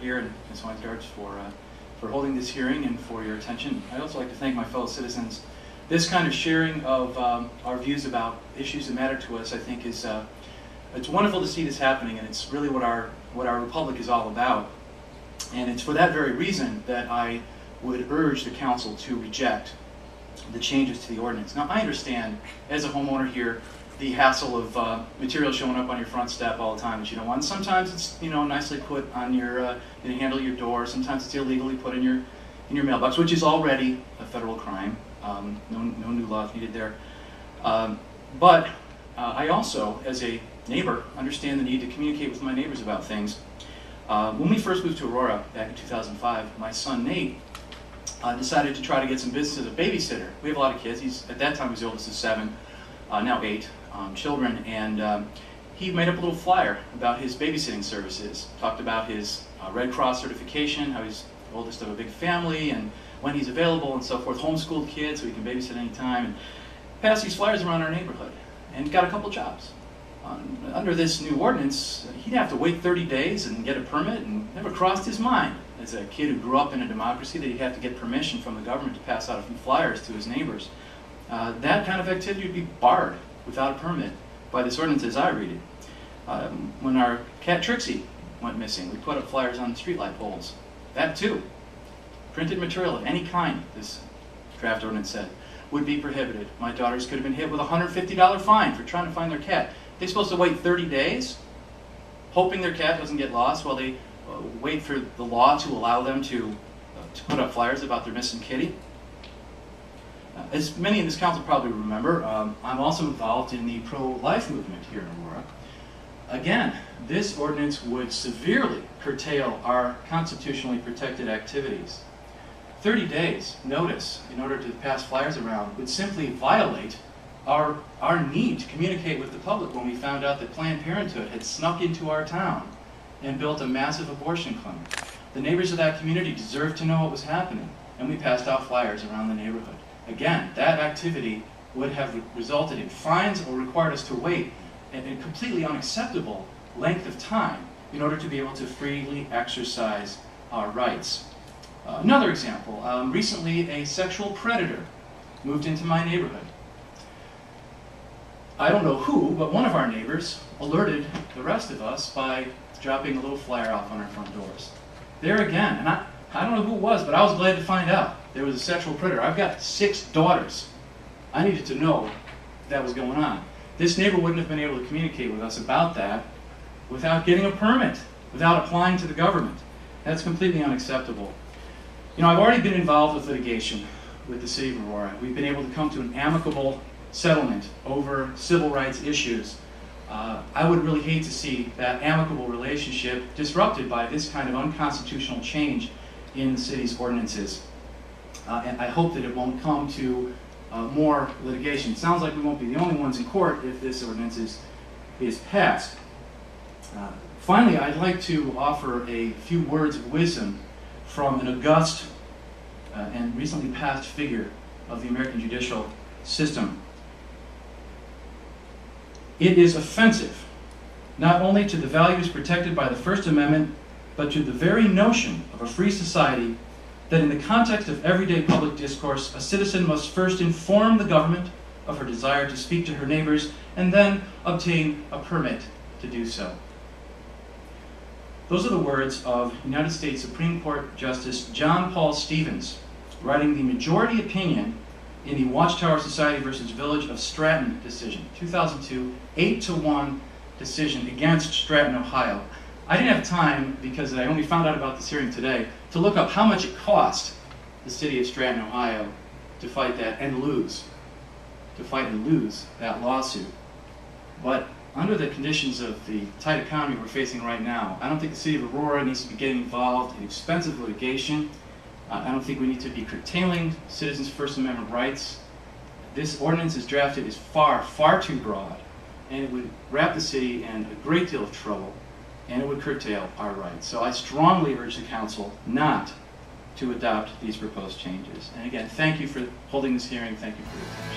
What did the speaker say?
here and Ms. Weingarts for holding this hearing and for your attention. I'd also like to thank my fellow citizens. This kind of sharing of our views about issues that matter to us, I think, is it's wonderful to see this happening, and it's really what our republic is all about. And it's for that very reason that I would urge the council to reject the changes to the ordinance. Now, I understand, as a homeowner here, the hassle of material showing up on your front step all the time that you don't want. Sometimes it's nicely put on your handle of your door. Sometimes it's illegally put in your mailbox, which is already a federal crime. No new laws needed there. But I also, as a neighbor, understand the need to communicate with my neighbors about things. When we first moved to Aurora back in 2005, my son Nate decided to try to get some business as a babysitter. We have a lot of kids. At that time, his oldest is 7, now 8 children, and he made up a little flyer about his babysitting services. Talked about his Red Cross certification, how he's the oldest of a big family, and when he's available and so forth. Homeschooled kids, so he can babysit anytime, and passed these flyers around our neighborhood, and got a couple jobs. Under this new ordinance, he'd have to wait 30 days and get a permit, and never crossed his mind, as a kid who grew up in a democracy, that he'd have to get permission from the government to pass out a few flyers to his neighbors. That kind of activity would be barred without a permit by this ordinance as I read it. When our cat Trixie went missing, we put up flyers on streetlight poles. That too. Printed material of any kind, this draft ordinance said, would be prohibited. My daughters could have been hit with a $150 fine for trying to find their cat. They're supposed to wait 30 days, hoping their cat doesn't get lost while they wait for the law to allow them to put up flyers about their missing kitty. As many in this council probably remember, I'm also involved in the pro-life movement here in Aurora. Again, this ordinance would severely curtail our constitutionally protected activities. 30 days notice in order to pass flyers around would simply violate our need to communicate with the public when we found out that Planned Parenthood had snuck into our town and built a massive abortion clinic. The neighbors of that community deserved to know what was happening, and we passed out flyers around the neighborhood. Again, that activity would have resulted in fines or required us to wait a completely unacceptable length of time in order to be able to freely exercise our rights. Another example, recently a sexual predator moved into my neighborhood. I don't know who, but one of our neighbors alerted the rest of us by dropping a little flyer off on our front doors. There again, and I don't know who it was, but I was glad to find out there was a sexual predator. I've got 6 daughters. I needed to know that was going on. This neighbor wouldn't have been able to communicate with us about that without getting a permit, without applying to the government. That's completely unacceptable. I've already been involved with litigation with the City of Aurora. We've been able to come to an amicable settlement over civil rights issues. I would really hate to see that amicable relationship disrupted by this kind of unconstitutional change in the city's ordinances. And I hope that it won't come to more litigation. It sounds like we won't be the only ones in court if this ordinance is passed. Finally, I'd like to offer a few words of wisdom from an august and recently passed figure of the American judicial system. It is offensive, not only to the values protected by the First Amendment, but to the very notion of a free society, that in the context of everyday public discourse, a citizen must first inform the government of her desire to speak to her neighbors, and then obtain a permit to do so. Those are the words of United States Supreme Court Justice John Paul Stevens, writing the majority opinion in the Watchtower Society versus Village of Stratton decision, 2002, 8-1 decision against Stratton, Ohio. I didn't have time, because I only found out about this hearing today, to look up how much it cost the city of Stratton, Ohio to fight that and lose, that lawsuit. But under the conditions of the tight economy we're facing right now, I don't think the city of Aurora needs to be getting involved in expensive litigation. I don't think we need to be curtailing citizens' First Amendment rights. This ordinance as drafted is far, far too broad, and it would wrap the city in a great deal of trouble, and it would curtail our rights. So I strongly urge the council not to adopt these proposed changes. And again, thank you for holding this hearing. Thank you for your time.